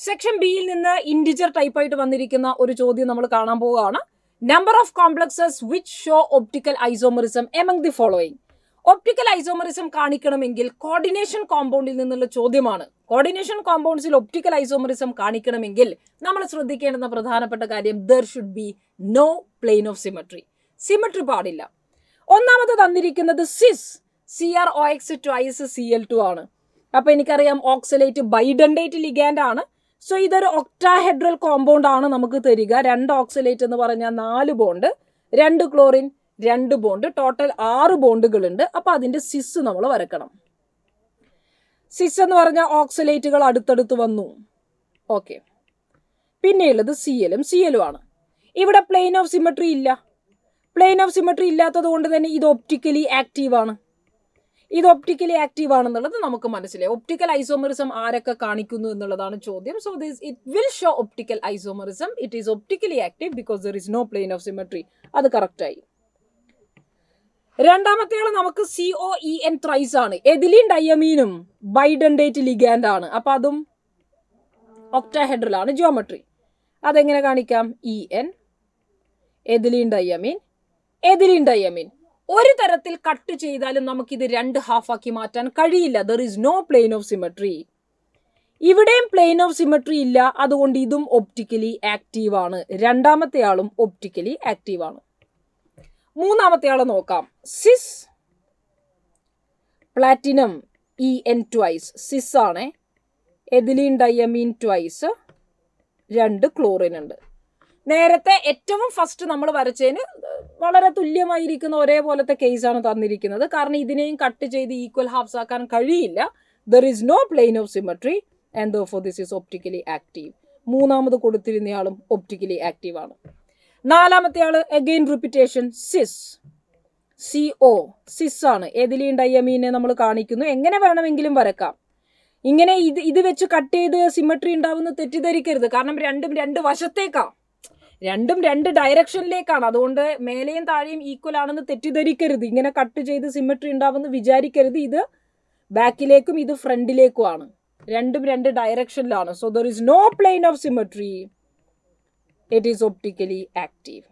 Section ബിയിൽ നിന്ന് integer type ആയിട്ട് വന്നിരിക്കുന്ന ഒരു ചോദ്യം നമ്മൾ കാണാൻ പോവുകയാണ്. Number of complexes which show optical isomerism among the following. Optical isomerism കാണിക്കണമെങ്കിൽ കോർഡിനേഷൻ കോമ്പൗണ്ടിൽ നിന്നുള്ള ചോദ്യമാണ്. കോർഡിനേഷൻ കോമ്പൗണ്ട്സിൽ ഒപ്റ്റിക്കൽ ഐസോമറിസം കാണിക്കണമെങ്കിൽ നമ്മൾ ശ്രദ്ധിക്കേണ്ടുന്ന പ്രധാനപ്പെട്ട കാര്യം there should be no plane of symmetry. Symmetry പാടില്ല. ഒന്നാമത് തന്നിരിക്കുന്നത് സിസ് CrOx ട്വൈസ് Cl2 ആണ്. അപ്പൊ എനിക്കറിയാം ഓക്സലേറ്റ് ബൈഡൻഡേറ്റ് ലിഗാൻഡ് ആണ്. സോ ഇതൊരു ഒക്ടാഹെഡ്രൽ കോമ്പൗണ്ട് ആണ് നമുക്ക് തരിക. 2 ഓക്സലേറ്റ് എന്ന് പറഞ്ഞാൽ 4 ബോണ്ട്, 2 ക്ലോറിൻ 2 ബോണ്ട്, ടോട്ടൽ 6 ബോണ്ടുകളുണ്ട്. അപ്പൊ അതിന്റെ സിസ് നമ്മൾ വരക്കണം. സിസ് എന്ന് പറഞ്ഞാൽ ഓക്സലേറ്റുകൾ അടുത്തടുത്ത് വന്നു. ഓക്കെ, പിന്നെയുള്ളത് Cl ആണ്. ഇവിടെ പ്ലെയിൻ ഓഫ് സിമട്രി ഇല്ല. പ്ലെയിൻ ഓഫ് സിമട്രി ഇല്ലാത്തത് കൊണ്ട് തന്നെ ഇത് ഒപ്റ്റിക്കലി ആക്റ്റീവ് ആണ്. ഇത് ഒപ്റ്റിക്കലി ആക്റ്റീവ് ആണെന്നുള്ളത് നമുക്ക് മനസ്സിലായി. ഒപ്റ്റിക്കൽ ഐസോമറിസം ആരൊക്കെ കാണിക്കുന്നു എന്നുള്ളതാണ് ചോദ്യം. So this it will show optical isomerism. It is optically active because there is no plane of symmetry. അത് കറക്റ്റായി. രണ്ടാമത്തെ ആള് നമുക്ക് COEN ത്രൈസ് ആണ്. എഥിലീൻ ഡയമീനും ബൈഡൻഡേറ്റ് ലിഗാൻഡ് ആണ്. അപ്പൊ അതും ഒക്ടാഹെഡ്രൽ ആണ് ജിയോമെട്രി. അതെങ്ങനെ കാണിക്കാം? EN ethylene diamine ethylene diamine. ഒരു തരത്തിൽ കട്ട് ചെയ്താലും നമുക്കിത് 2 ഹാഫാക്കി മാറ്റാൻ കഴിയില്ല. There is no plane of symmetry. ഇവിടെയും പ്ലെയിൻ ഓഫ് സിമട്രി ഇല്ല. അതുകൊണ്ട് ഇതും ഒപ്റ്റിക്കലി ആക്റ്റീവ് ആണ്. രണ്ടാമത്തെ ആളും ഒപ്റ്റിക്കലി ആക്റ്റീവ് ആണ്. മൂന്നാമത്തെ ആളെ നോക്കാം. സിസ് പ്ലാറ്റിനം EN ട്വൈസ് സിസ് ആണ്. എഥിലീൻ ഡയമീൻ ട്വൈസ്, 2 ക്ലോറിൻ ഉണ്ട്. നേരത്തെ ഏറ്റവും ഫസ്റ്റ് നമ്മൾ വരച്ചതിന് വളരെ തുല്യമായിരിക്കുന്ന ഒരേപോലത്തെ കേസാണ് തന്നിരിക്കുന്നത്. കാരണം ഇതിനെയും കട്ട് ചെയ്ത് ഈക്വൽ ഹാഫ്സ് ആക്കാൻ കഴിയില്ല. There is no plane of symmetry and therefore this is optically active. മൂന്നാമത് കൊടുത്തിരുന്നയാളും ഒപ്റ്റിക്കലി ആക്റ്റീവ് ആണ്. നാലാമത്തെ ആള് again repetition cis CO cis ആണ്. എഥിലീൻ ഡയമീനെ നമ്മൾ കാണിക്കുന്നു. എങ്ങനെ വേണമെങ്കിലും വരക്കാം. ഇങ്ങനെ ഇത് വെച്ച് കട്ട് ചെയ്ത് സിമട്രി ഉണ്ടാവുന്ന തെറ്റിദ്ധരിക്കരുത്. കാരണം രണ്ടും 2 വശത്തേക്കാണ്, രണ്ടും 2 ഡയറക്ഷനിലേക്കാണ്. അതുകൊണ്ട് മേലെയും താഴെയും ഈക്വൽ ആണെന്ന് തെറ്റിദ്ധരിക്കരുത്. ഇങ്ങനെ കട്ട് ചെയ്ത് സിമട്രി ഉണ്ടാവുമെന്ന് വിചാരിക്കരുത്. ഇത് ബാക്കിലേക്കും ഇത് ഫ്രണ്ടിലേക്കുമാണ്. രണ്ടും 2 ഡയറക്ഷനിലാണ്. So there is no plane of symmetry. It is optically active.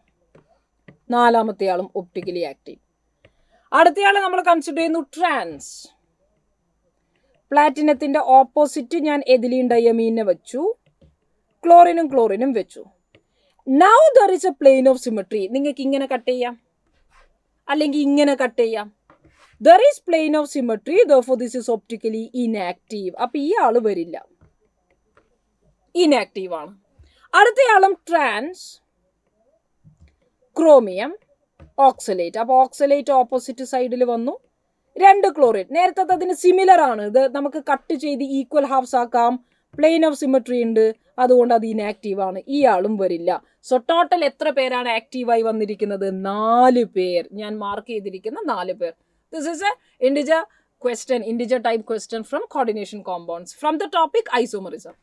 നാലാമത്തെ ആളും ഒപ്റ്റിക്കലി ആക്റ്റീവ്. അടുത്തയാളെ നമ്മൾ കൺസിഡർ ചെയ്യുന്നു ട്രാൻസ്. പ്ലാറ്റിനത്തിന്റെ ഓപ്പോസിറ്റ് ഞാൻ എഥിലീൻ ഡയമീനെ വെച്ചു, ക്ലോറിനും ക്ലോറിനും വെച്ചു. Now there is a plane of symmetry. നിങ്ങൾക്ക് ഇങ്ങനെ കട്ട് ചെയ്യാം, അല്ലെങ്കിൽ ഇങ്ങനെ കട്ട് ചെയ്യാം. There is plane of symmetry, therefore this is optically inactive. അപ്പൊ ഈ ആള് വരില്ല, ഇനാക്റ്റീവ് ആണ്. അടുത്തയാളും ട്രാൻസ് ക്രോമിയം ഓക്സലേറ്റ്. അപ്പൊ ഓക്സലേറ്റ് ഓപ്പോസിറ്റ് സൈഡിൽ വന്നു, 2 ക്ലോറിൻ. നേരത്തെ അതിന് സിമിലർ ആണ്. ഇത് നമുക്ക് കട്ട് ചെയ്ത് ഈക്വൽ ഹാഫ്സ് ആക്കാം. പ്ലെയിൻ ഓഫ് സിമട്രി ഉണ്ട്, അതുകൊണ്ട് അത് ഇനാക്റ്റീവ് ആണ്. ഈ ആളും വരില്ല. സോ ടോട്ടൽ എത്ര പേരാണ് ആക്റ്റീവായി വന്നിരിക്കുന്നത്? 4 പേർ. ഞാൻ മാർക്ക് ചെയ്തിരിക്കുന്ന 4 പേർ. This is A integer question, integer type question from coordination compounds from the topic isomerism.